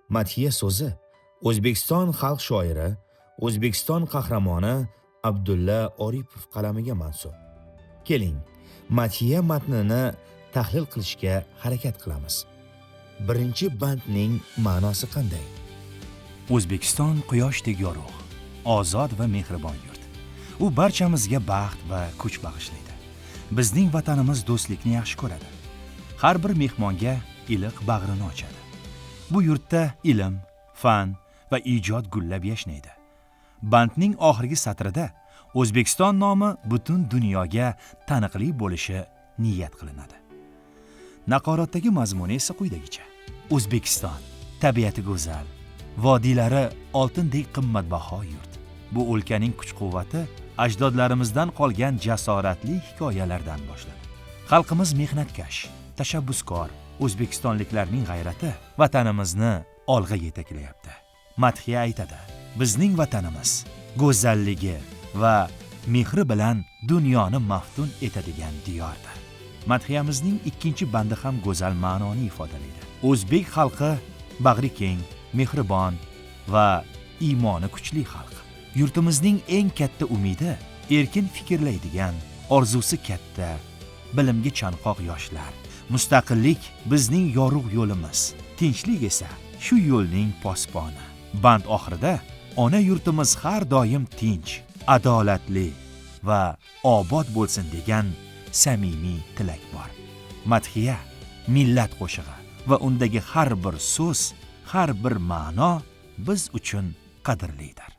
Madhiya so'zi O'zbekiston xalq shoiri, O'zbekiston qahramoni Abdulla Oripov qalamiga mansub. Keling, madhiya matnini tahlil qilishga harakat qilamiz. Birinchi bandning ma'nosi qanday? O'zbekiston quyoshdek yorug', ozod va mehribon yurt. U barchamizga baxt va kuch bag'ishlaydi. Bizning vatanimiz do'stlikni yaxshi ko'radi. Har bir mehmonga iliq bag'rini ochadi. Bu yurtda ilm, fan va ijod gullab yashnaydi. Bandning oxirgi satrida O'zbekiston nomi butun dunyoga taniqli bo'lishi niyat qilinadi. Naqoratdagi mazmuni esa quyidagicha. O'zbekiston tabiati go'zal, vodiylari oltindek qimmatbaho yurt. Bu o'lkaning kuch-quvvati ajdodlarimizdan qolgan jasoratli hikoyalardan boshlanadi. Xalqimiz mehnatkash, tashabbuskor, o'zbekistonliklarning g'ayrati vatanimizni olg'a yetaklayapti. Madhiya aytadi: bizning vatanimiz go'zalligi va mehri bilan dunyoni maftun etadigan diyordir. Madhiyamizning ikkinchi bandi ham go'zal ma'noni ifodalaydi. O'zbek xalqi bag'ri keng, mehribon va iymoni kuchli xalq. Yurtimizning eng katta umidi erkin fikrlaydigan, orzusi katta, bilimga chanqoq yoshlar. Mustaqillik bizning yorug' yo'limiz, tinchlik esa shu yo'lning posboni. Band oxirida ona yurtimiz har doim tinch, adolatli va obod bo'lsin degan samimiy tilak bor. Madhiya millat qo'shig'i va undagi har bir so'z, har bir ma'no biz uchun qadrlidir.